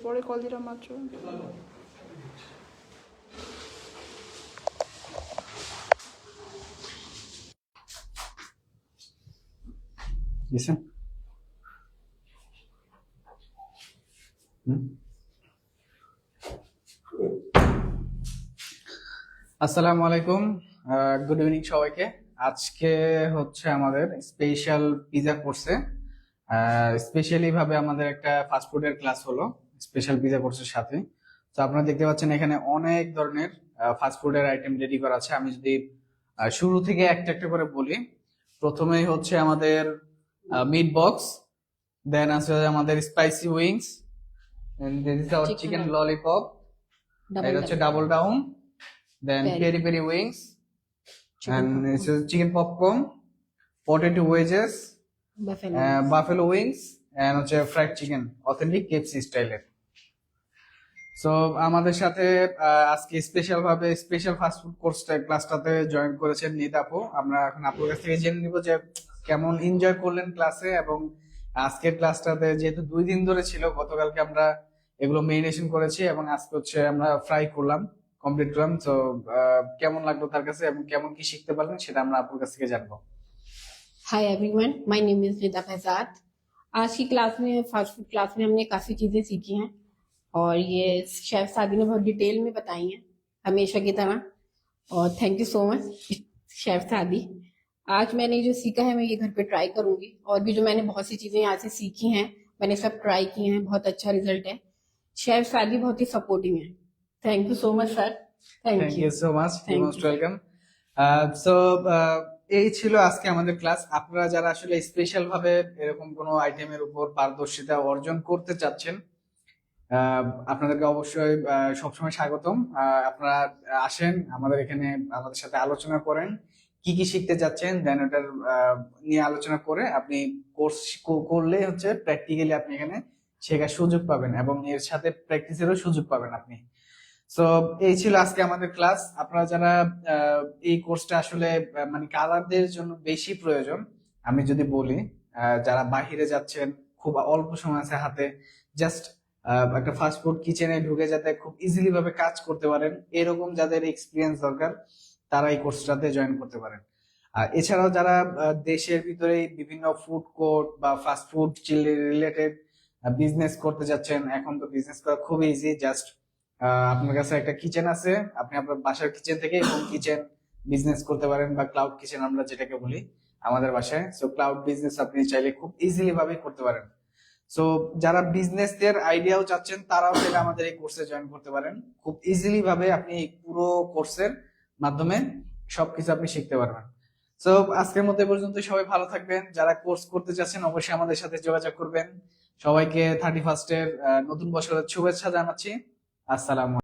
পরে কল দিলাম মাত্র। আসসালামু আলাইকুম, গুড ইভিনিং সবাইকে। আজকে হচ্ছে আমাদের স্পেশাল পিজা কোর্সে স্পেশালি ভাবে আমাদের একটা ফাস্টফুডের ক্লাস হলো স্পেশাল পিজা কোর্সের সাথে। তো আপনারা দেখতে পাচ্ছেন এখানে অনেক ধরনের ফাস্টফুডের আইটেম রেডি করা আছে। আমি যদি শুরু থেকে একটা একটা করে বলি, প্রথমেই হচ্ছে আমাদের মিট বক্স, দেন আছে আমাদের spicy wings, this is our chicken lollipop, এটা হচ্ছে double down, then peri peri wings, and it's a chicken popcorn, potato wedges, buffalo wings, and হচ্ছে fried chicken, authentic KFC স্টাইলের। সো আমাদের সাথে আজকে স্পেশাল ভাবে স্পেশাল ফাস্টফুড কোর্সটা ক্লাসটাতে join করেছেন নিত আপু। আমরা এখন আপুর কাছ থেকে জেনে নিব যে কেমন এনজয় করলেন ক্লাসে, এবং আজকের ক্লাসটাতে যেহেতু 2 দিন ধরে ছিল, গতকালকে আমরা এগুলো মেরিনেশন করেছি এবং আজকে হচ্ছে আমরা ফ্রাই করলাম, কমপ্লিট করলাম। তো কেমন লাগলো তার কাছে এবং কেমন কি শিখতে পারলেন সেটা আমরা আপুর কাছ থেকে জানবো। Hi everyone, my name is Nida Faizad. आज की क्लास में फास्ट फूड क्लास में हमने काफ़ी चीज़ें सीखी हैं और ये शेफ सादी ने बहुत डिटेल में बताई हैं हमेशा की तरह। और thank you so much chef सादी। आज मैंने जो सीखा है मैं ये घर पे ट्राई करूंगी, और भी जो मैंने बहुत सी चीज़ें यहाँ से सीखी हैं मैंने सब ट्राई की हैं, बहुत अच्छा रिजल्ट है। शेफ सादी बहुत ही सपोर्टिव है। Thank you so much sir. Thank you so much, most welcome. So এই ছিল আজকে আমাদের ক্লাস। আপনারা যারা আসলে স্পেশাল ভাবে এরকম কোনো আইটেমের উপর পারদর্শিতা অর্জন করতে চাচ্ছেন, আপনাদেরকে অবশ্যই সবসময় স্বাগতম। আপনারা আসেন আমাদের এখানে, আমাদের সাথে আলোচনা করেন কি কি শিখতে চাচ্ছেন, দেন ওটার নিয়ে আলোচনা করে আপনি কোর্স করলে হচ্ছে প্র্যাকটিক্যালি আপনি এখানে শেখার সুযোগ পাবেন এবং এর সাথে প্র্যাকটিসেরও সুযোগ পাবেন আপনি। সো এই ছিল আজকে আমাদের ক্লাস। আপনারা যারা এই কোর্সটা আসলে মানে কারারদের জন্য বেশি প্রয়োজন, আমি যদি বলি যারা বাহিরে যাচ্ছেন, খুব অল্প সময় আছে হাতে, জাস্ট একটা ফাস্ট ফুড কিচেনে ঢুকে যাতে খুব ইজিলি ভাবে কাজ করতে পারেন, এরকম যাদের এক্সপিরিয়েন্স দরকার তারা এই কোর্সটাতে জয়েন করতে পারেন। আর এছাড়াও যারা দেশের ভিতরে বিভিন্ন ফুড কোর্ট বা ফাস্ট ফুড রিলেটেড বিজনেস করতে যাচ্ছেন, এখন তো বিজনেস করা খুব ইজি। জাস্ট আপনার কাছে একটা কিচেন আছে, আপনি আপনার বাসার কিচেন থেকে হোম কিচেন বিজনেস করতে পারেন, বা ক্লাউড কিচেন আমরা যেটাকে বলি আমাদের বাসায়। সো ক্লাউড বিজনেস আপনি চাইলে খুব ইজিলি ভাবে করতে পারেন। সো যারা বিজনেস এর আইডিয়াও চাচ্ছেন তারাও চাইলে আমাদের এই কোর্সে জয়েন করতে পারেন। খুব ইজিলি ভাবে আপনি এই পুরো কোর্সের মাধ্যমে সবকিছু আপনি শিখতে পারবেন। সো আজকের মতো এ পর্যন্ত। সবাই ভালো থাকবেন। যারা কোর্স করতে চাচ্ছেন অবশ্যই আমাদের সাথে যোগাযোগ করবেন। সবাইকে 31 এর নতুন বছরের শুভেচ্ছা জানাচ্ছি। আসসালামু